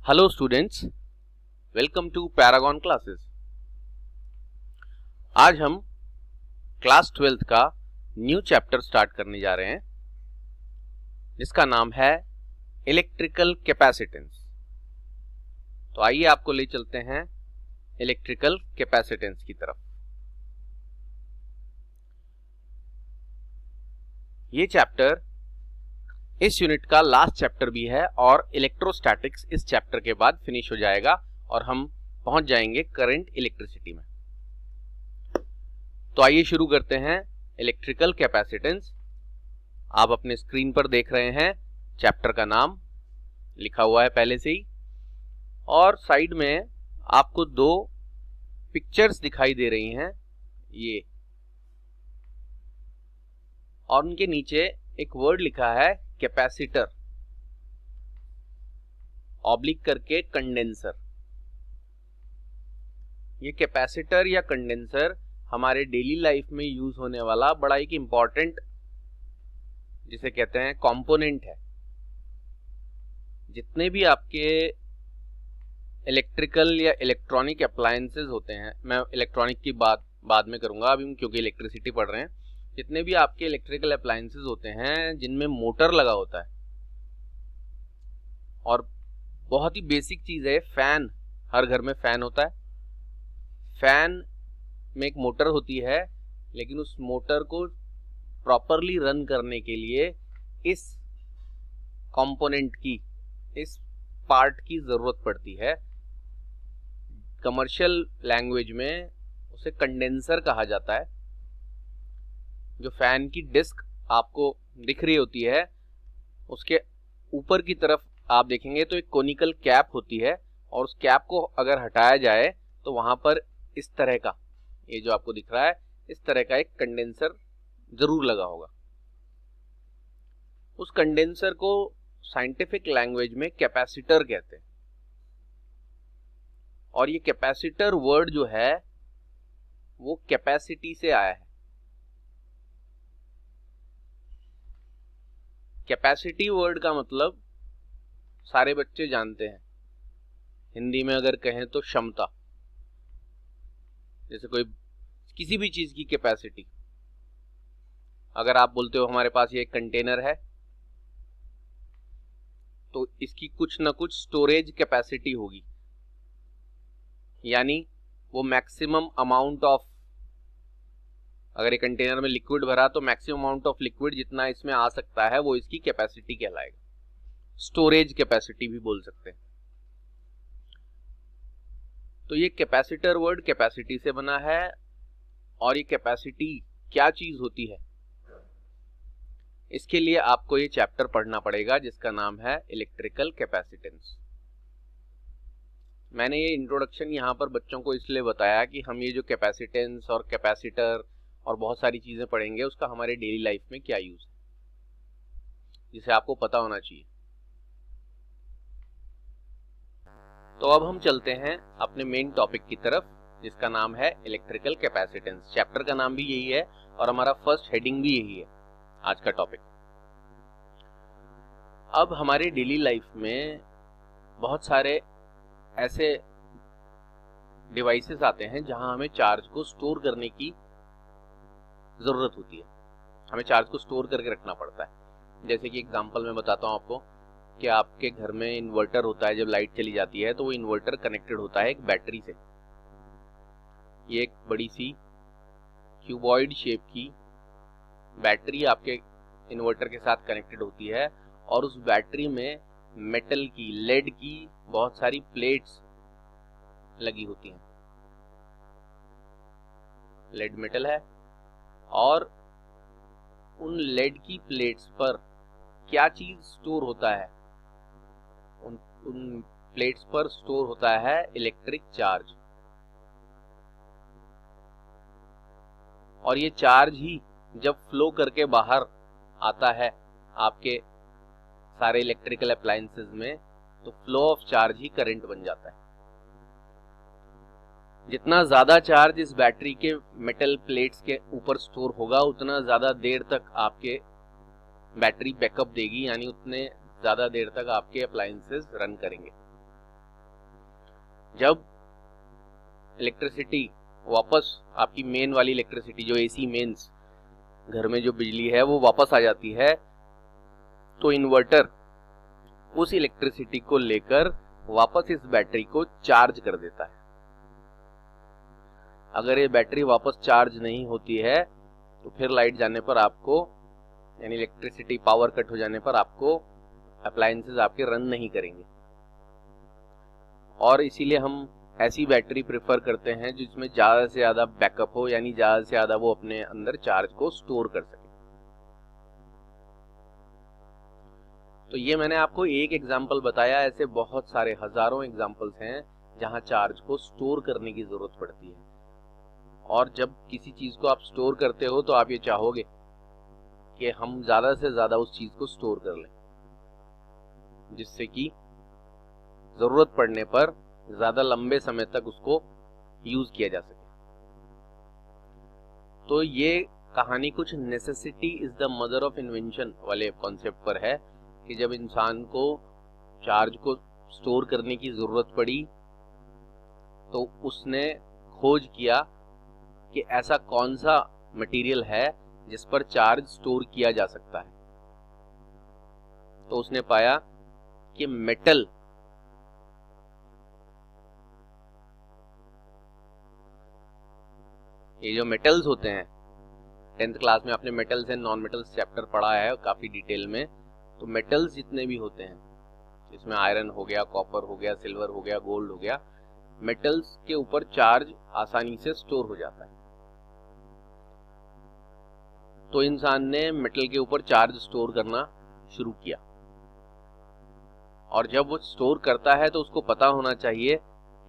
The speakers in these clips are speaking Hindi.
Hello students, welcome to Paragon Classes. आज हम क्लास 12th का न्यू चैप्टर स्टार्ट करने जा रहे हैं जिसका नाम है इलेक्ट्रिकल कैपेसिटेंस। तो आइए आपको ले चलते हैं इलेक्ट्रिकल कैपेसिटेंस की तरफ। ये चैप्टर इस यूनिट का लास्ट चैप्टर भी है और इलेक्ट्रोस्टैटिक्स इस चैप्टर के बाद फिनिश हो जाएगा और हम पहुंच जाएंगे करंट इलेक्ट्रिसिटी में। तो आइए शुरू करते हैं इलेक्ट्रिकल कैपेसिटेंस। आप अपने स्क्रीन पर देख रहे हैं, चैप्टर का नाम लिखा हुआ है पहले से ही, और साइड में आपको दो पिक्चर्स दिखाई दे रही हैं ये, और उनके नीचे एक वर्ड लिखा है कैपेसिटर ऑब्लिक करके कंडेंसर। ये कैपेसिटर या कंडेंसर हमारे डेली लाइफ में यूज होने वाला बड़ा एक इंपॉर्टेंट, जिसे कहते हैं, कंपोनेंट है। जितने भी आपके इलेक्ट्रिकल या इलेक्ट्रॉनिक अप्लायंसेस होते हैं, मैं इलेक्ट्रॉनिक की बात बाद में करूंगा अभी क्योंकि इलेक्ट्रिसिटी पढ़ रहे हैं। जितने भी आपके इलेक्ट्रिकल अप्लायंसेस होते हैं जिनमें मोटर लगा होता है, और बहुत ही बेसिक चीज है फैन। हर घर में फैन होता है। फैन में एक मोटर होती है, लेकिन उस मोटर को प्रॉपरली रन करने के लिए इस कंपोनेंट की, इस पार्ट की जरूरत पड़ती है। कमर्शियल लैंग्वेज में उसे कंडेंसर कहा जाता है। जो फैन की डिस्क आपको दिख रही होती है, उसके ऊपर की तरफ आप देखेंगे तो एक कोनिकल कैप होती है, और उस कैप को अगर हटाया जाए तो वहां पर इस तरह का, ये जो आपको दिख रहा है, इस तरह का एक कंडेंसर जरूर लगा होगा। उस कंडेंसर को साइंटिफिक लैंग्वेज में कैपेसिटर कहते हैं। और ये कैपेसिटर वर्ड जो है वो कैपेसिटी से आया है। कैपेसिटी वर्ड का मतलब सारे बच्चे जानते हैं। हिंदी में अगर कहें तो क्षमता। जैसे कोई किसी भी चीज की कैपेसिटी, अगर आप बोलते हो हमारे पास ये एक कंटेनर है, तो इसकी कुछ ना कुछ स्टोरेज कैपेसिटी होगी, यानी वो मैक्सिमम अमाउंट ऑफ, अगर एक कंटेनर में लिक्विड भरा तो मैक्सिमम अमाउंट ऑफ लिक्विड जितना इसमें आ सकता है वो इसकी कैपेसिटी कहलाएगा। स्टोरेज कैपेसिटी भी बोल सकते हैं। तो ये कैपेसिटर वर्ड कैपेसिटी से बना है। और ये कैपेसिटी क्या चीज होती है, इसके लिए आपको ये चैप्टर पढ़ना पड़ेगा जिसका नाम है इलेक्ट्रिकल कैपेसिटेंस। मैंने ये इंट्रोडक्शन यहाँ पर बच्चों को इसलिए बताया कि हम ये जो कैपेसिटेंस और कैपेसिटर और बहुत सारी चीजें पढ़ेंगे उसका हमारे डेली लाइफ में क्या यूज है, जिसे आपको पता होना चाहिए। तो अब हम चलते हैं अपने मेन टॉपिक की तरफ, जिसका नाम है इलेक्ट्रिकल कैपेसिटेंस। चैप्टर का नाम भी यही है और हमारा फर्स्ट हेडिंग भी यही है आज का टॉपिक। अब हमारे डेली लाइफ में बहुत सारे ऐसे डिवाइसेस आते हैं जहां हमें चार्ज को स्टोर करने की जरूरत होती है। हमें चार्ज को स्टोर करके रखना पड़ता है। जैसे कि एग्जांपल मैं बताता हूं आपको कि आपके घर में इन्वर्टर होता है। जब लाइट चली जाती है तो वो इन्वर्टर कनेक्टेड होता है एक बैटरी से। ये एक बड़ी सी क्यूबॉइड शेप की बैटरी आपके इन्वर्टर के साथ कनेक्टेड होती है, और उस बैटरी में मेटल की, लेड की बहुत सारी प्लेट्स लगी होती हैं। लेड मेटल है, और उन लेड की प्लेट्स पर क्या चीज स्टोर होता है? उन प्लेट्स पर स्टोर होता है इलेक्ट्रिक चार्ज। और ये चार्ज ही जब फ्लो करके बाहर आता है आपके सारे इलेक्ट्रिकल अप्लायंसेस में, तो flow of charge he current बन जाता है। जितना ज्यादा चार्ज इस बैटरी के मेटल प्लेट्स के ऊपर स्टोर होगा, उतना ज्यादा देर तक आपके बैटरी बैकअप देगी, यानी उतने ज्यादा देर तक आपके अप्लायंसेस रन करेंगे। जब इलेक्ट्रिसिटी वापस आपकी मेन वाली इलेक्ट्रिसिटी जो एसी मेन्स घर में जो बिजली है वो वापस आ जाती है, तो इन्वर्टर उस इलेक्ट्रिसिटी को लेकर वापस इस बैटरी को चार्ज कर देता है। अगर ये बैटरी वापस चार्ज नहीं होती है तो फिर लाइट जाने पर आपको, यानी इलेक्ट्रिसिटी पावर कट हो जाने पर आपको अप्लायंसेस आपके रन नहीं करेंगे। और इसीलिए हम ऐसी बैटरी प्रेफर करते हैं जिसमें ज़्यादा से ज़्यादा बैकअप हो, यानी ज़्यादा से ज़्यादा वो अपने अंदर चार्ज को स्टोर कर सके। तो ये मैंने आपको एक एग्जाम्पल बताया, ऐसे बहुत सारे हजारों एग्जाम्पल्स हैं जहां चार्ज को स्टोर करने की जरूरत पड़ती है। और जब किसी चीज़ को आप स्टोर करते हो तो आप ये चाहोगे कि हम ज़्यादा से ज़्यादा उस चीज़ को स्टोर कर लें, जिससे कि ज़रूरत पड़ने पर ज़्यादा लंबे समय तक उसको यूज़ किया जा सके। तो ये कहानी कुछ necessity is the mother of invention वाले कॉन्सेप्ट पर है कि जब इंसान को चार्ज को स्टोर करने की ज़रूरत पड़ी तो उसने खोज किया कि ऐसा कौन सा मटेरियल है जिस पर चार्ज स्टोर किया जा सकता है। तो उसने पाया कि मेटल ये जो मेटल्स होते हैं, 10th क्लास में आपने metals and non metals chapter पढ़ा है काफ़ी डिटेल में। तो मेटल्स जितने भी होते हैं, इसमें आयरन हो गया, कॉपर हो गया, सिल्वर हो गया, गोल्ड हो गया, मेटल्स के ऊपर चार्ज आसानी से स्टोर हो जाता है। तो इंसान ने मेटल के ऊपर चार्ज स्टोर करना शुरू किया। और जब वो स्टोर करता है तो उसको पता होना चाहिए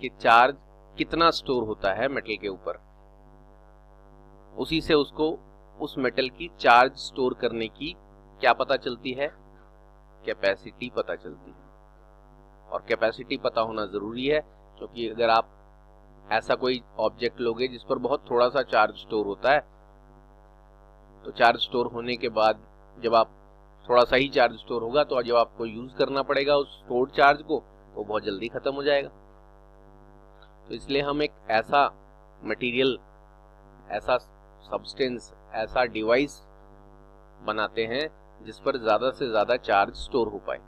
कि चार्ज कितना स्टोर होता है मेटल के ऊपर। उसी से उसको उस मेटल की चार्ज स्टोर करने की क्या पता चलती है? कैपेसिटी पता चलती है। और कैपेसिटी पता होना ज़रूरी है, क्योंकि अगर आप ऐसा कोई ऑब्जेक्ट लोगे जिस पर बहुत थोड़ा सा चार्ज स्टोर होता है, तो चार्ज स्टोर होने के बाद जब आप थोड़ा सा ही चार्ज स्टोर होगा तो जब आपको यूज़ करना पड़ेगा उस स्टोर्ड चार्ज को, तो बहुत जल्दी ख़त्म हो जाएगा। तो इसलिए हम एक ऐसा मटेरियल, ऐसा सब्सटेंस, ऐसा डिवाइस बनाते हैं जिस पर ज़्यादा से ज़्यादा चार्ज स्टोर हो पाए।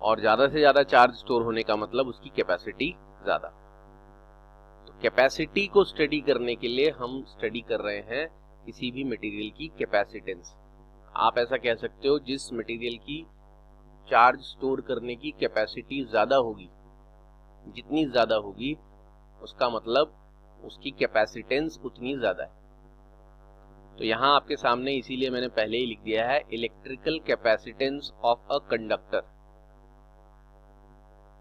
और ज़्यादा से ज़्यादा चार्ज स्टोर होने का मतलब उसकी कैपेसिटी ज़्यादा। तो कैपेसिटी को स्टडी करने के लिए हम स्टडी कर रहे हैं किसी भी मटेरियल की कैपेसिटेंस। आप ऐसा कह सकते हो, जिस मटेरियल की चार्ज स्टोर करने की कैपेसिटी ज़्यादा होगी, जितनी ज़्यादा होगी उसका मतलब उसकी कैपेसिटेंस उतनी ज़्यादा है। तो यहाँ आपके सामने इसीलिए मैंने पहले ही लिख दिया है, electrical capacitance of a conductor.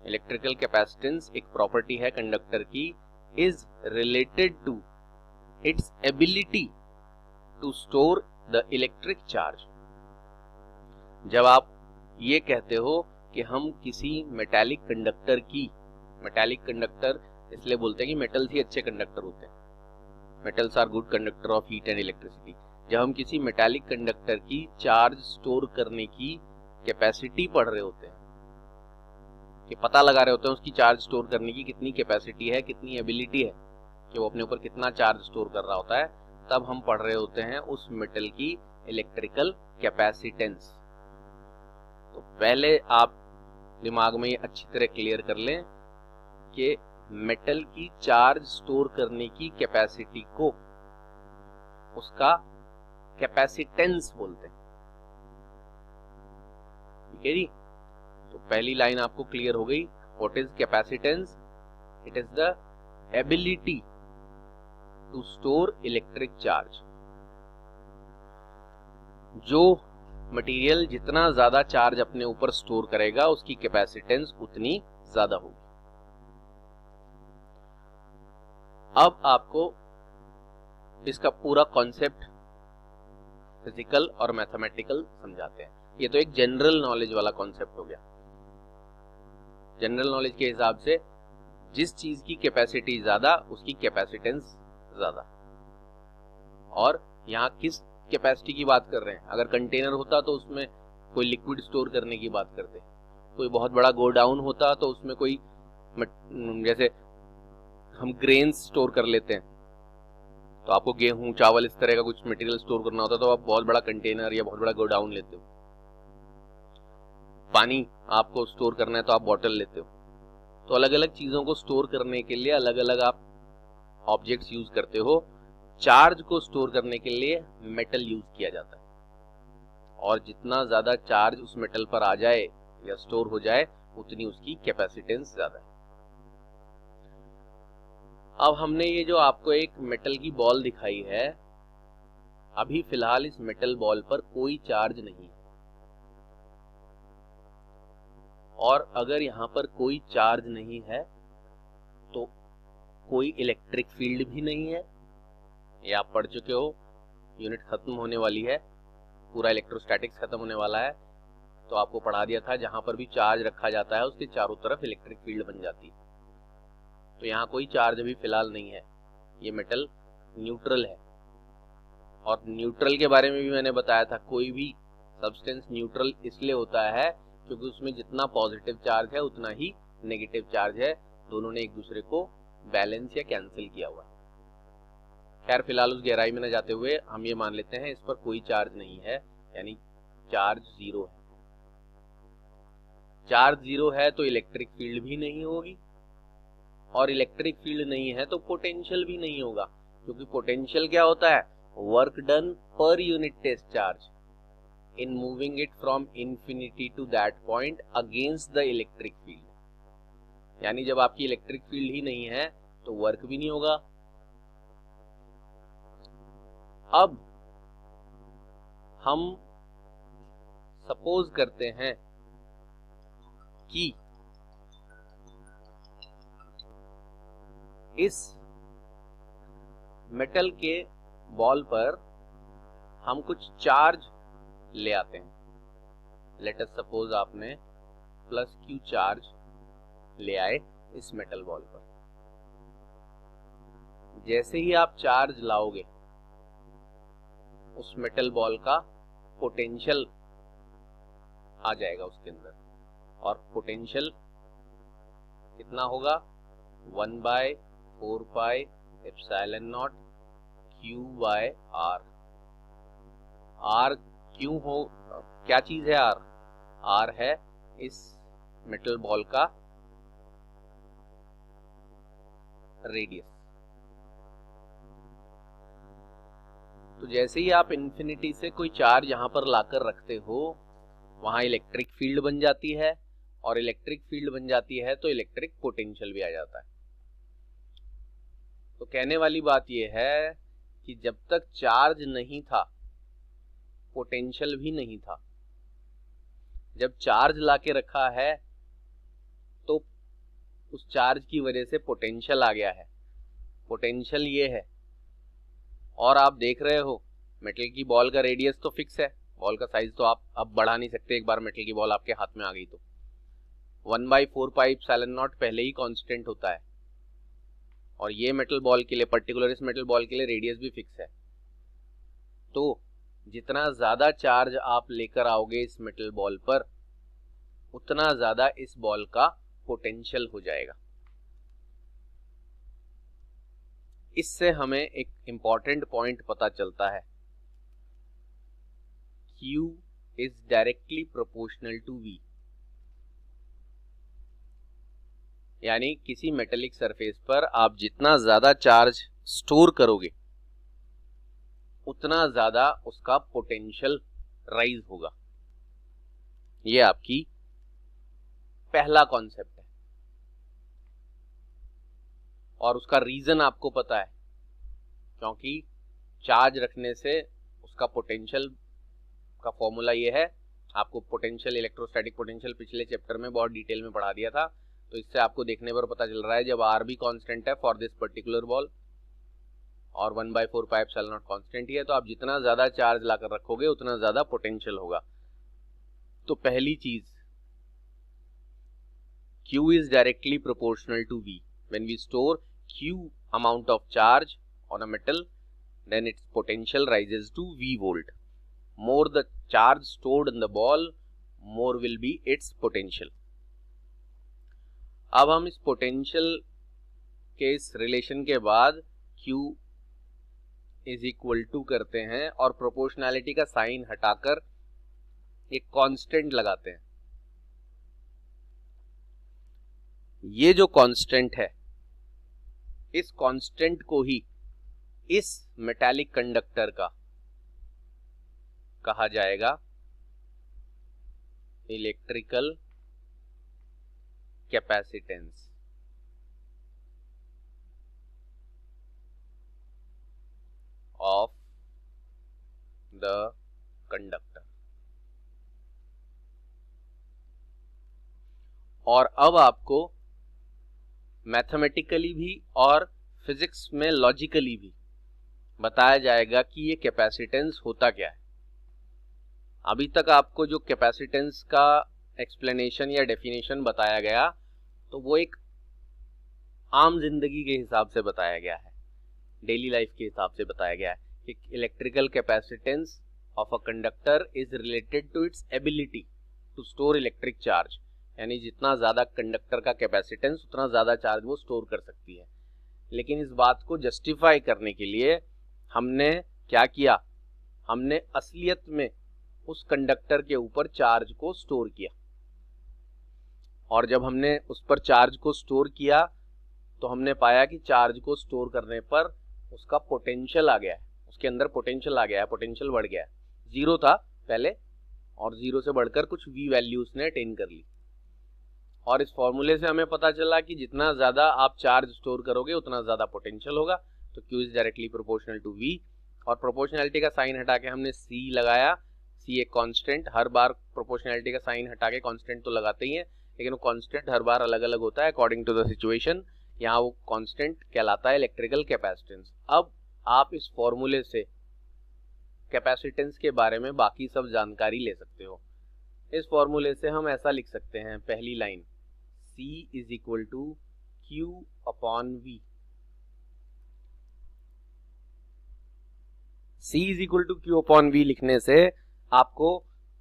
Electrical capacitance एक प्रॉपर्टी है कंडक्टर की, is related to its ability to store the electric charge. जब आप ये कहते हो कि हम किसी मेटालिक कंडक्टर की, मेटालिक कंडक्टर इसलिए बोलते हैं कि मेटल्स ही अच्छे कंडक्टर होते हैं, metals are good conductor of heat and electricity. जब हम किसी मेटालिक कंडक्टर की चार्ज स्टोर करने की कैपेसिटी पढ़ रहे होते हैं, कि पता लगा रहे होते हैं उसकी चार्ज स्टोर करने की कितनी कैपेसिटी है, कितनी एबिलिटी है कि वो अपने ऊपर कितना चार्ज स्टोर कर रहा होता है, तब हम पढ़ रहे होते हैं उस मेटल की इलेक्ट्रिकल कैपेसिटेंस। तो पहले आप दिमाग में ये अच्छी तरह क्लियर कर लें कि मेटल की चार्ज स्टोर करने की कैपेसिटी को उसका कैपेसिटेंस बोलते हैं। ठीक है जी। तो पहली लाइन आपको क्लियर हो गई, what is capacitance? It is the ability to store electric charge. जो मटेरियल जितना ज्यादा चार्ज अपने ऊपर स्टोर करेगा उसकी कैपेसिटेंस उतनी ज्यादा होगी। अब आपको इसका पूरा कॉन्सेप्ट फिजिकल और मैथमेटिकल समझाते हैं। ये तो एक जनरल नॉलेज वाला कॉन्सेप्ट हो गया। जनरल नॉलेज के हिसाब से जिस चीज की कैपेसिटी ज्यादा उसकी कैपेसिटेंस ज्यादा। और यहाँ किस कैपेसिटी की बात कर रहे हैं? अगर कंटेनर होता तो उसमें कोई लिक्विड स्टोर करने की बात करते, कोई बहुत बड़ा गोडाउन होता तो उसमें कोई जैसे हम ग्रेन्स स्टोर कर लेते हैं, तो आपको गेहूं चावल इस तरह का कुछ मटेरियल स्टोर करना होता है तो आप बहुत बड़ा कंटेनर या बहुत बड़ा गोडाउन लेते हो। पानी आपको स्टोर करना है तो आप बॉटल लेते हो। तो अलग अलग चीजों को स्टोर करने के लिए अलग अलग आप ऑब्जेक्ट्स यूज करते हो। चार्ज को स्टोर करने के लिए मेटल यूज किया जाता है, और जितना ज्यादा चार्ज उस मेटल पर आ जाए या स्टोर हो जाए उतनी उसकी कैपेसिटेंस ज्यादा है। अब हमने ये जो आपको एक मेटल की बॉल दिखाई है, अभी फिलहाल इस मेटल बॉल पर कोई चार्ज नहीं है, और अगर यहां पर कोई चार्ज नहीं है तो कोई इलेक्ट्रिक फील्ड भी नहीं है। ये आप पढ़ चुके हो, यूनिट खत्म होने वाली है, पूरा इलेक्ट्रोस्टैटिक्स खत्म होने वाला है, तो आपको पढ़ा दिया था जहां पर भी चार्ज रखा जाता है उसके चारों तरफ इलेक्ट्रिक फील्ड बन जाती है। तो यहाँ कोई चार्ज अभी फिलहाल नहीं है, ये मेटल न्यूट्रल है। और न्यूट्रल के बारे में भी मैंने बताया था, कोई भी सब्सटेंस न्यूट्रल इसलिए होता है क्योंकि उसमें जितना पॉजिटिव चार्ज है उतना ही नेगेटिव चार्ज है, दोनों ने एक दूसरे को बैलेंस या कैंसिल किया हुआ है। खैर फिलहाल उस गहराई में न जाते हुए हम ये मान लेते हैं इस पर कोई चार्ज नहीं है, यानी चार्ज जीरो है। चार्ज जीरो है तो इलेक्ट्रिक फील्ड भी नहीं होगी, और इलेक्ट्रिक फील्ड नहीं है तो पोटेंशियल भी नहीं होगा, क्योंकि पोटेंशियल क्या होता है, work done per unit test charge in moving it from infinity to that point against the electric field. यानी जब आपकी इलेक्ट्रिक फील्ड ही नहीं है तो वर्क भी नहीं होगा। अब हम सपोज करते हैं कि इस मेटल के बॉल पर हम कुछ चार्ज ले आते हैं। लेट अस सपोज आपने प्लस क्यू चार्ज ले आए इस मेटल बॉल पर। जैसे ही आप चार्ज लाओगे उस मेटल बॉल का पोटेंशियल आ जाएगा उसके अंदर, और पोटेंशियल कितना होगा, 1/4 pi epsilon nought Q by R. R क्यों हो, क्या चीज है आर? आर है इस मेटल बॉल का रेडियस। तो जैसे ही आप इन्फिनिटी से कोई चार्ज यहां पर लाकर रखते हो वहां इलेक्ट्रिक फील्ड बन जाती है, और इलेक्ट्रिक फील्ड बन जाती है तो इलेक्ट्रिक पोटेंशियल भी आ जाता है। तो कहने वाली बात यह है कि जब तक चार्ज नहीं था पोटेंशियल भी नहीं था। जब चार्ज लाके रखा है तो उस चार्ज की वजह से पोटेंशियल आ गया है। पोटेंशियल ये है, और आप देख रहे हो मेटल की बॉल का रेडियस तो फिक्स है, बॉल का साइज तो आप अब बढ़ा नहीं सकते। एक बार मेटल की बॉल आपके हाथ में आ गई तो 1/4 पाई एप्सिलॉन नॉट पहले ही कांस्टेंट होता है, और ये मेटल बॉल के लिए, पर्टिकुलर इस मेटल बॉल के लिए रेडियस भी फिक्स है। तो जितना ज्यादा चार्ज आप लेकर आओगे इस मेटल बॉल पर उतना ज्यादा इस बॉल का पोटेंशियल हो जाएगा। इससे हमें एक इंपॉर्टेंट पॉइंट पता चलता है, Q is directly proportional to V। यानी किसी मेटेलिक सरफेस पर आप जितना ज्यादा चार्ज स्टोर करोगे उतना ज्यादा उसका पोटेंशियल राइज होगा। ये आपकी पहला कॉन्सेप्ट है, और उसका रीजन आपको पता है, क्योंकि चार्ज रखने से उसका पोटेंशियल का फॉर्मूला ये है। आपको पोटेंशियल, इलेक्ट्रोस्टैटिक पोटेंशियल पिछले चैप्टर में बहुत डिटेल में पढ़ा दिया था, तो इससे आपको देखने पर पता चल रहा है जब आर भी कांस्टेंट है फॉर दिस पर्टिकुलर बॉल और 1/4 पाई एप्सिलॉन नॉट कांस्टेंट ही है, तो आप जितना ज्यादा चार्ज लाकर रखोगे उतना ज्यादा पोटेंशियल होगा। तो पहली चीज, Q is directly proportional to V। When we store Q amount of charge on a metal, then its potential rises to V volt। More the charge stored in the ball, more will be its potential। अब हम इस पोटेंशियल के इस रिलेशन के बाद Q इज इक्वल टू करते हैं और प्रोपोर्शनैलिटी का साइन हटाकर एक कांस्टेंट लगाते हैं। ये जो कांस्टेंट है, इस कांस्टेंट को ही इस मेटालिक कंडक्टर का कहा जाएगा electrical capacitance. Of the conductor. और अब आपको मैथमेटिकली भी और फिजिक्स में लॉजिकली भी बताया जाएगा कि ये कैपेसिटेंस होता क्या है। अभी तक आपको जो कैपेसिटेंस का एक्सप्लेनेशन या डेफिनेशन बताया गया, तो वो एक आम जिंदगी के हिसाब से बताया गया है, डेली लाइफ के हिसाब से बताया गया है कि electrical capacitance of a conductor is related to its ability to store electric charge. यानी जितना ज़्यादा कंडक्टर का कैपेसिटेंस उतना ज़्यादा चार्ज वो स्टोर कर सकती है। लेकिन इस बात को जस्टिफाई करने के लिए हमने क्या किया, हमने असलियत में उस कंडक्टर के ऊपर चार्ज को स्टोर किया। और जब हमने उस पर चार्ज को स्टोर किया तो हमने पाया कि चार्ज को स्टोर करने पर उसका पोटेंशियल आ गया है, उसके अंदर पोटेंशियल आ गया है, पोटेंशियल बढ़ गया है। जीरो था पहले और जीरो से बढ़कर कुछ v वैल्यू उसने अटेन कर ली। और इस फॉर्मूले से हमें पता चला कि जितना ज़्यादा आप चार्ज स्टोर करोगे उतना ज़्यादा पोटेंशियल होगा। तो Q is directly proportional to V। और प्रोपोर्शनैलिटी का साइन हटा के हमने C लगाया। C एक कांस्टेंट, हर बार प्रोपोर्शनैलिटी का साइन हटा के कांस्टेंट तो लगाते ही हैं, लेकिन वो कांस्टेंट हर बार अलग अलग होता है अकॉर्डिंग टू द सिचुएशन। यहाँ वो कांस्टेंट कहलाता है इलेक्ट्रिकल कैपेसिटेंस। अब आप इस फॉर्मूले से कैपेसिटेंस के बारे में बाकी सब जानकारी ले सकते हो। इस फॉर्मूले से हम ऐसा लिख सकते हैं, पहली line C is equal to Q upon V। C is equal to Q upon V लिखने से आपको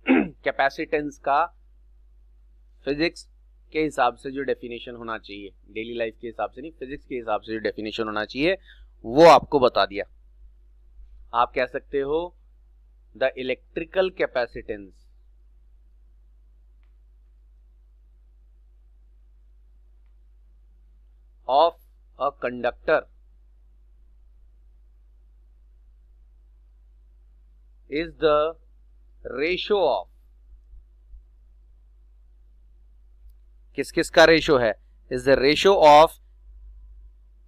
कैपेसिटेंस का फिजिक्स के हिसाब से जो डेफिनेशन होना चाहिए, डेली लाइफ के हिसाब से नहीं, फिजिक्स के हिसाब से जो डेफिनेशन होना चाहिए वो आपको बता दिया। आप कह सकते हो the electrical capacitance of a conductor is the ratio of, किस किस का रेशो है, is the ratio of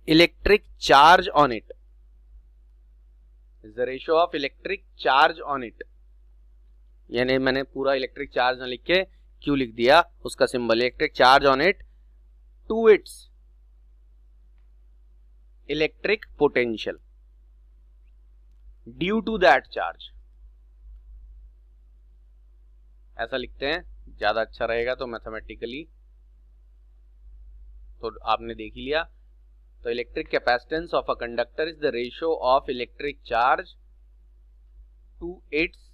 electric charge on it, is the ratio of electric charge on it। यानी मैंने पूरा इलेक्ट्रिक चार्ज ना लिख के क्यू लिख दिया, उसका symbol electric charge on it to its electric potential due to that charge. ऐसा लिखते हैं, ज्यादा अच्छा रहेगा तो मैथमेटिकली तो आपने देख ही लिया। तो electric capacitance of a conductor is the ratio of electric charge to its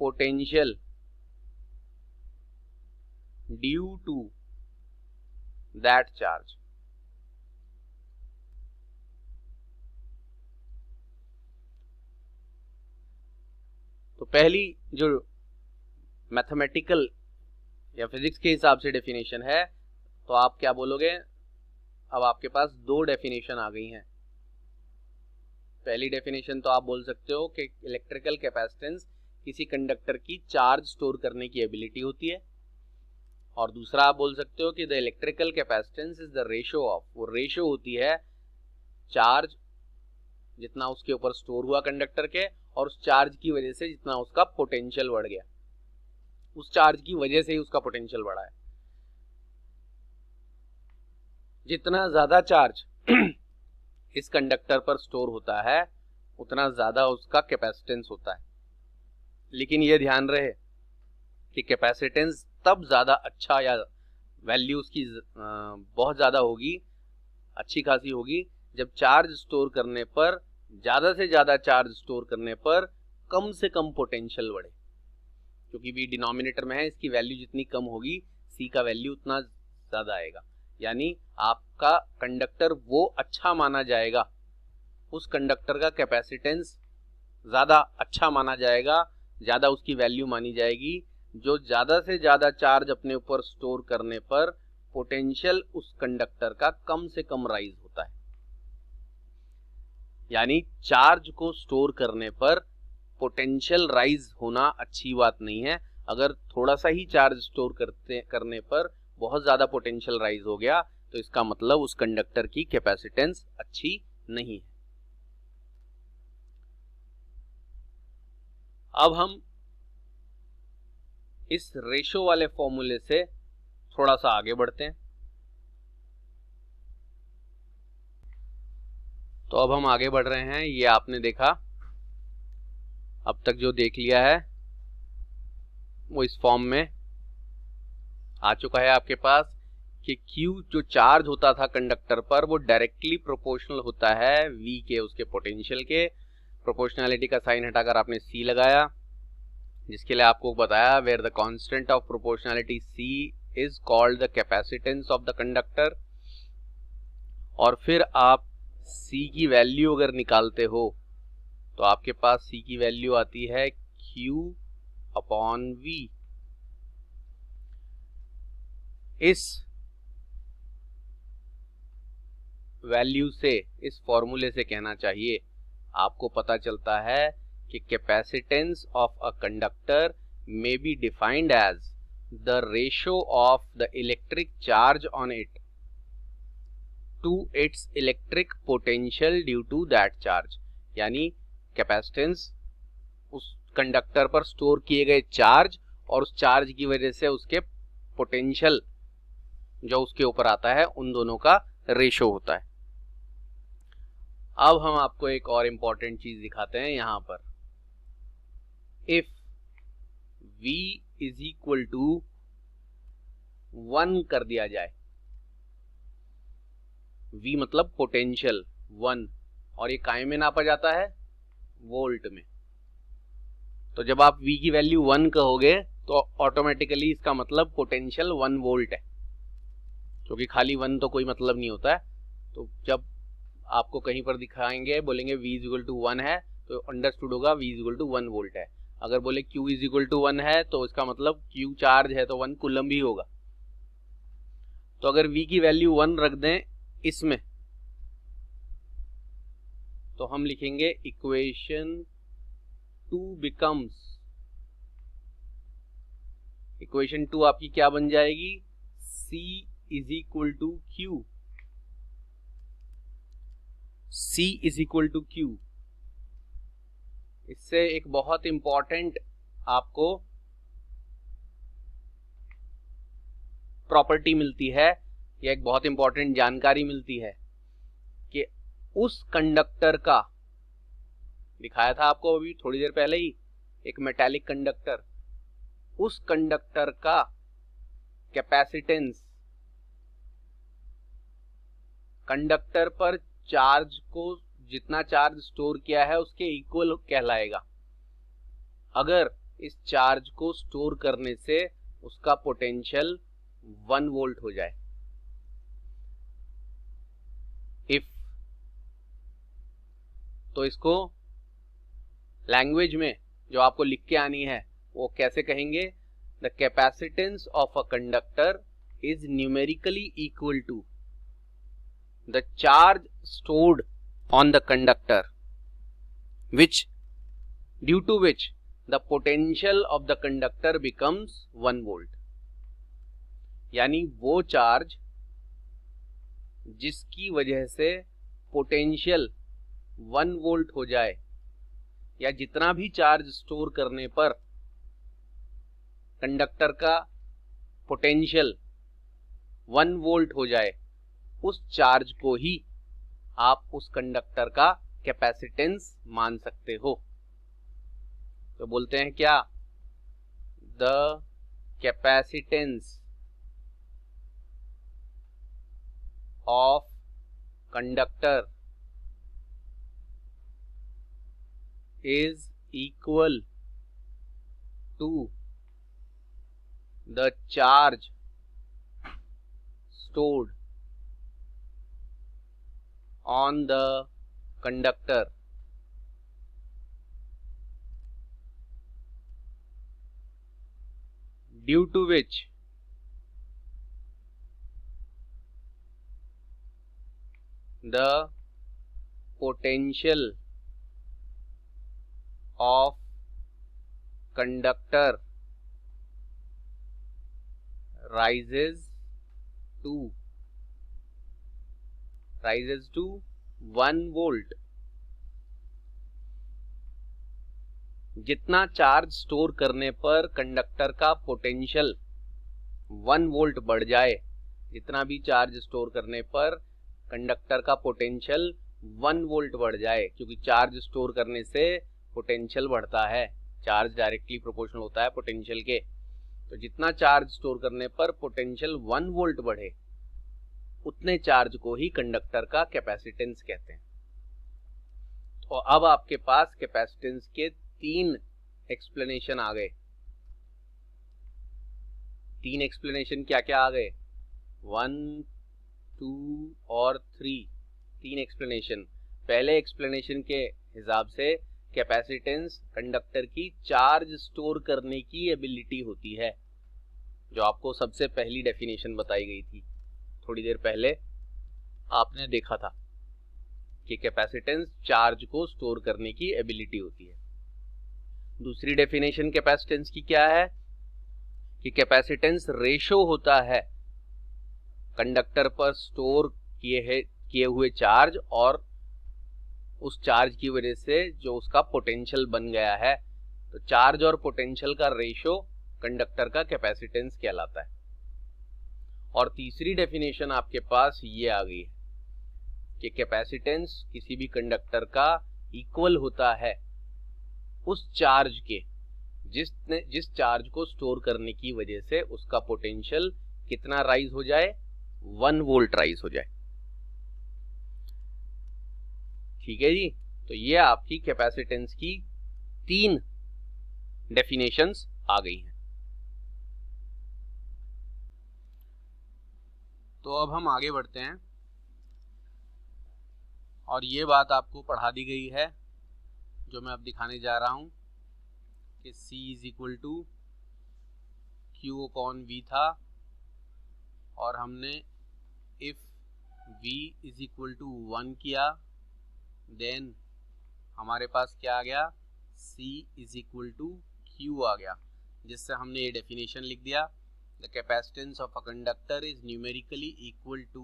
potential due to that charge. तो पहली जो मैथमेटिकल या फिजिक्स के हिसाब से डेफिनेशन है, तो आप क्या बोलोगे, अब आपके पास दो डेफिनेशन आ गई हैं। पहली डेफिनेशन तो आप बोल सकते हो कि इलेक्ट्रिकल कैपेसिटेंस किसी कंडक्टर की चार्ज स्टोर करने की एबिलिटी होती है, और दूसरा आप बोल सकते हो कि the electrical capacitance is the ratio of, वो रेशियो होती है चार्ज जितना उसके ऊपर स्टोर हुआ कंडक्टर के, और उस चार्ज की वजह से जितना उसका पोटेंशियल बढ़ गया, उस चार्ज की वजह से ही उसका पोटेंशियल बढ़ा है। जितना ज्यादा चार्ज इस कंडक्टर पर स्टोर होता है उतना ज्यादा उसका कैपेसिटेंस होता है। लेकिन यह ध्यान रहे कि कैपेसिटेंस तब ज्यादा अच्छा या वैल्यू उसकी बहुत ज्यादा होगी, अच्छी खासी होगी, जब चार्ज स्टोर करने पर, ज्यादा से ज्यादा चार्ज स्टोर करने पर कम से कम पोटेंशियल बढ़े। क्योंकि v डिनोमिनेटर में है, इसकी वैल्यू जितनी कम होगी c का वैल्यू उतना ज्यादा आएगा। यानी आपका कंडक्टर वो अच्छा माना जाएगा, उस कंडक्टर का कैपेसिटेंस ज़्यादा अच्छा माना जाएगा, ज़्यादा उसकी वैल्यू मानी जाएगी, जो ज़्यादा से ज़्यादा चार्ज अपने ऊपर स्टोर करने पर पोटेंशियल उस कंडक्टर का कम से कम राइज होता है। यानी चार्ज को स्टोर करने पर पोटेंशियल राइज होना अच्छी बात नहीं है। अगर थोड़ा सा ही चार्ज स्टोर करने पर बहुत ज़्यादा पोटेंशियल राइज हो गया तो इसका मतलब उस कंडक्टर की कैपेसिटेंस अच्छी नहीं है। अब हम इस रेशो वाले फॉर्मूले से थोड़ा सा आगे बढ़ते हैं। तो अब हम आगे बढ़ रहे हैं। ये आपने देखा, अब तक जो देख लिया है वो इस फॉर्म में आ चुका है आपके पास कि Q जो चार्ज होता था कंडक्टर पर वो डायरेक्टली प्रोपोर्शनल होता है V के उसके पोटेंशियल के। प्रोपोर्शनैलिटी का साइन हटाकर आपने C लगाया, जिसके लिए आपको बताया where the constant of proportionality C is called the capacitance of the conductor. और फिर आप C की वैल्यू अगर निकालते हो तो आपके पास C की वैल्यू आती है Q अपॉन V। इस वैल्यू से, इस फॉर्मूले से कहना चाहिए आपको पता चलता है कि capacitance of a conductor may be defined as the ratio of the electric charge on it to its electric potential due to that charge। यानी कैपेसिटेंस उस कंडक्टर पर स्टोर किए गए चार्ज और उस चार्ज की वजह से उसके पोटेंशियल जो उसके ऊपर आता है उन दोनों का रेशो होता है। अब हम आपको एक और इंपॉर्टेंट चीज दिखाते हैं यहां पर। If V is equal to 1 कर दिया जाए, V मतलब पोटेंशियल 1, और ये काय में नापा जाता है, वोल्ट में। तो जब आप V की वैल्यू 1 कहोगे तो ऑटोमेटिकली इसका मतलब पोटेंशियल 1 वोल्ट है, क्योंकि खाली 1 तो कोई मतलब नहीं होता है। तो जब आपको कहीं पर दिखाएंगे, बोलेंगे V इज इक्वल टू 1 है, तो अंडरस्टूड होगा V is equal to 1 volt है। अगर बोले Q इज इक्वल टू 1 है तो इसका मतलब Q चार्ज है तो 1 कूलम भी होगा। तो अगर V की वैल्यू 1 रख दें इसमें, तो हम लिखेंगे इक्वेशन 2 बिकम्स, इक्वेशन 2 आपकी क्या बन जाएगी, C is equal to Q, C is equal to Q। इससे एक बहुत इंपॉर्टेंट आपको प्रॉपर्टी मिलती है, या एक बहुत इंपॉर्टेंट जानकारी मिलती है कि उस कंडक्टर का, दिखाया था आपको अभी थोड़ी देर पहले ही एक मेटालिक कंडक्टर, उस कंडक्टर का कैपेसिटेंस कंडक्टर पर चार्ज को, जितना चार्ज स्टोर किया है उसके इक्वल कहलाएगा, अगर इस चार्ज को स्टोर करने से उसका पोटेंशियल 1 वोल्ट हो जाए। इफ, तो इसको लैंग्वेज में जो आपको लिख के आनी है वो कैसे कहेंगे, the capacitance of a conductor is numerically equal to the charge stored on the conductor due to which the potential of the conductor becomes 1 volt। यानी वो चार्ज जिसकी वजह से पोटेंशियल 1 वोल्ट हो जाए, या जितना भी चार्ज स्टोर करने पर कंडक्टर का पोटेंशियल 1 वोल्ट हो जाए, उस चार्ज को ही आप उस कंडक्टर का कैपेसिटेंस मान सकते हो। तो बोलते हैं क्या, the capacitance of conductor is equal to the charge stored on the conductor due to which the potential of conductor rises to 1 volt. जितना चार्ज स्टोर करने पर कंडक्टर का पोटेंशियल 1 वोल्ट बढ़ जाए, जितना भी चार्ज स्टोर करने पर कंडक्टर का पोटेंशियल 1 वोल्ट बढ़ जाए, क्योंकि चार्ज स्टोर करने से पोटेंशियल बढ़ता है, चार्ज डायरेक्टली प्रोपोर्शनल होता है पोटेंशियल के। तो जितना चार्ज स्टोर करने पर पोटेंशियल 1 वोल्ट बढ़े, उतने चार्ज को ही कंडक्टर का कैपेसिटेंस कहते हैं। तो अब आपके पास कैपेसिटेंस के 3 एक्सप्लेनेशन आ गए। 3 एक्सप्लेनेशन क्या क्या आ गए? 1, 2 और 3, 3 एक्सप्लेनेशन। पहले एक्सप्लेनेशन के हिसाब से कैपेसिटेंस कंडक्टर की चार्ज स्टोर करने की एबिलिटी होती है, जो आपको सबसे पहली डेफिनेशन बताई गई थी थोड़ी देर पहले आपने देखा था कि कैपेसिटेंस चार्ज को स्टोर करने की एबिलिटी होती है। दूसरी डेफिनेशन कैपेसिटेंस की क्या है कि कैपेसिटेंस रेशो होता है कंडक्टर पर स्टोर किए हुए चार्ज और उस चार्ज की वजह से जो उसका पोटेंशियल बन गया है। तो चार्ज और पोटेंशियल का रेशो कंडक्टर का कैपेसिटेंस कहलाता है। और तीसरी डेफिनेशन आपके पास ये आ गई है कि कैपेसिटेंस किसी भी कंडक्टर का इक्वल होता है उस चार्ज के जिस चार्ज को स्टोर करने की वजह से उसका पोटेंशियल कितना राइज हो जाए, 1 वोल्ट राइज हो जाए। ठीक है जी। तो ये आपकी कैपेसिटेंस की 3 डेफिनेशंस आ गई हैं। तो अब हम आगे बढ़ते हैं और ये बात आपको पढ़ा दी गई है जो मैं अब दिखाने जा रहा हूं कि C is equal to Q upon V था, और हमने if V is equal to 1 किया, देन हमारे पास क्या आ गया, C is equal to Q आ गया, जिससे हमने ये डेफिनेशन लिख दिया। The capacitance of a conductor is numerically equal to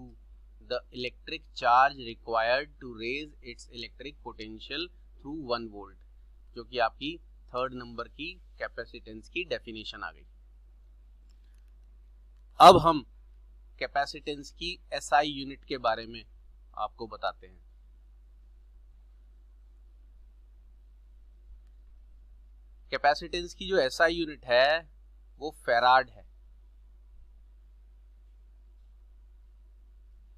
the electric charge required to raise its electric potential through 1 volt, जो कि आपकी 3rd नंबर की कैपेसिटेंस की डेफिनेशन आ गई। अब हम कैपेसिटेंस की SI यूनिट के बारे में आपको बताते हैं। कैपेसिटेंस की जो SI यूनिट है वो फैराड है।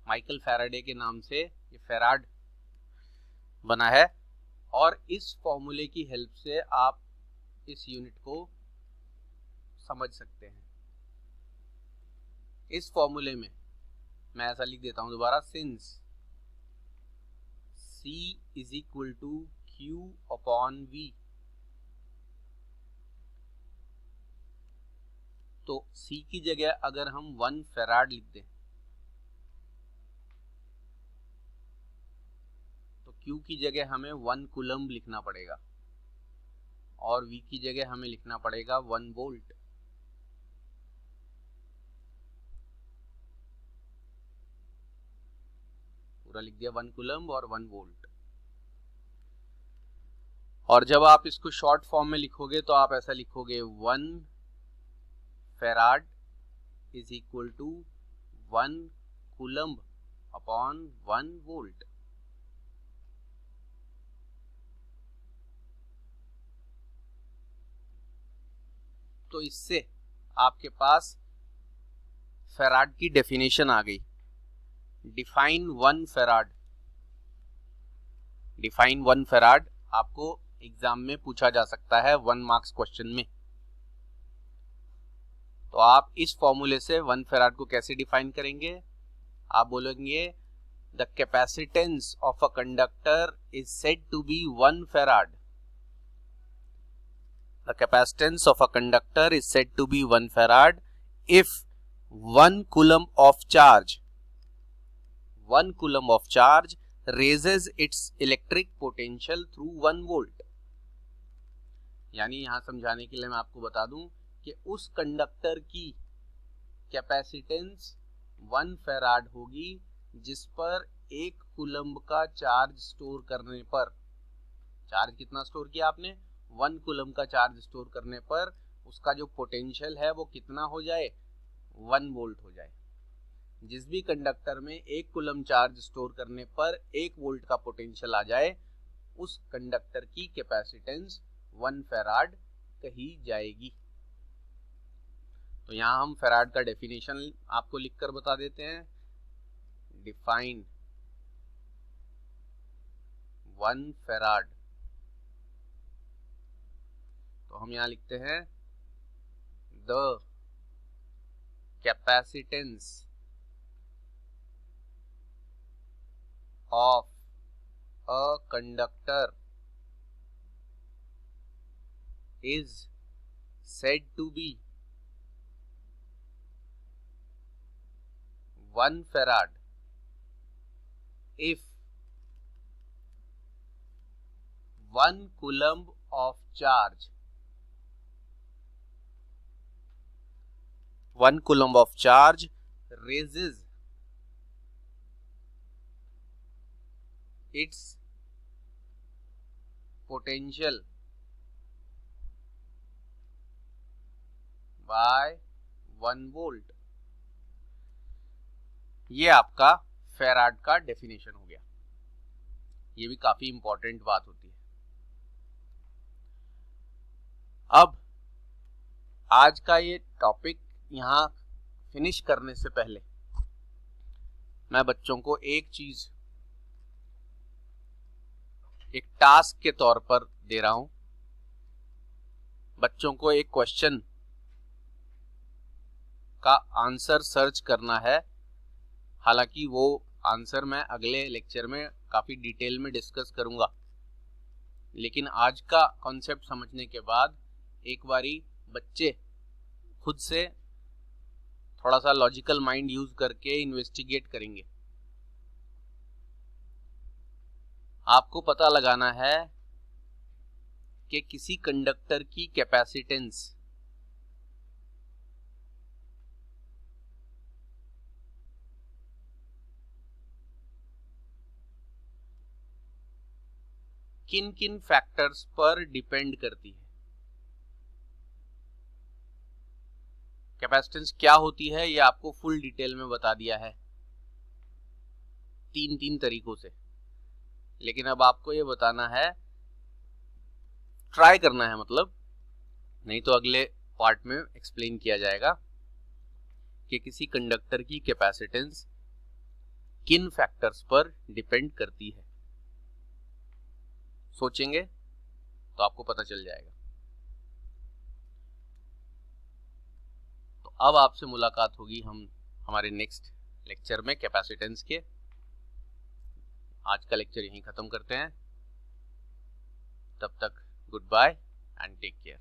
माइकल फैराडे के नाम से ये फैराड बना है, और इस फॉर्मूले की हेल्प से आप इस यूनिट को समझ सकते हैं। इस फॉर्मूले में मैं ऐसा लिख देता हूं दोबारा, since C is equal to Q upon V, तो C की जगह अगर हम 1 फैराड लिख दें तो Q की जगह हमें 1 कूलम्ब लिखना पड़ेगा, और V की जगह हमें लिखना पड़ेगा 1 वोल्ट। पूरा लिख दिया 1 कूलम्ब और 1 वोल्ट। और जब आप इसको शॉर्ट फॉर्म में लिखोगे तो आप ऐसा लिखोगे 1 farad is equal to 1 coulomb upon 1 volt. तो इससे आपके पास फैराड की डेफिनेशन आ गई। Define 1 farad. डिफाइन 1 फैराड आपको एग्जाम में पूछा जा सकता है 1 मार्क्स क्वेश्चन में। तो आप इस फॉर्मूले से 1 फैराड को कैसे डिफाइन करेंगे? आप बोलेंगे the capacitance of a conductor is said to be 1 farad. The capacitance of a conductor is said to be 1 farad if 1 coulomb of charge raises its electric potential through 1 volt. यानी यहां समझाने के लिए मैं आपको बता दूं कि उस कंडक्टर की कैपेसिटेंस 1 फैराड होगी जिस पर 1 कूलम्ब का चार्ज स्टोर करने पर, चार्ज कितना स्टोर किया आपने, 1 कूलम्ब का चार्ज स्टोर करने पर उसका जो पोटेंशियल है वो कितना हो जाए, 1 वोल्ट हो जाए. जिस भी कंडक्टर में 1 कूलम्ब चार्ज स्टोर करने पर 1 वोल्ट का पोटेंशियल आ जाए उस कंडक्टर की कैपेसिटेंस 1 फैराड कही जाएगी. तो यहां हम फैराड का डेफिनेशन आपको लिखकर बता देते हैं. Define 1 farad. तो हम यहां लिखते हैं the capacitance of a conductor is said to be 1 farad if 1 coulomb of charge raises its potential by 1 volt. ये आपका फैराड का डेफिनेशन हो गया. ये भी काफी इंपॉर्टेंट बात होती है. अब आज का ये टॉपिक यहां फिनिश करने से पहले मैं बच्चों को एक चीज एक टास्क के तौर पर दे रहा हूं. बच्चों को एक क्वेश्चन का आंसर सर्च करना है. हालांकि वो आंसर मैं अगले लेक्चर में काफी डिटेल में डिस्कस करूंगा, लेकिन आज का कॉन्सेप्ट समझने के बाद एक बारी बच्चे खुद से थोड़ा सा लॉजिकल माइंड यूज करके इन्वेस्टिगेट करेंगे. आपको पता लगाना है कि किसी कंडक्टर की कैपेसिटेंस किन किन फैक्टर्स पर डिपेंड करती है. कैपेसिटेंस क्या होती है ये आपको फुल डिटेल में बता दिया है 3 तरीकों से. लेकिन अब आपको ये बताना है, ट्राई करना है, मतलब नहीं तो अगले पार्ट में एक्सप्लेन किया जाएगा कि किसी कंडक्टर की कैपेसिटेंस किन फैक्टर्स पर डिपेंड करती है. सोचेंगे तो आपको पता चल जाएगा. तो अब आपसे मुलाकात होगी हम हमारे नेक्स्ट लेक्चर में कैपेसिटेंस के. आज का लेक्चर यहीं खत्म करते हैं. तब तक goodbye and take care.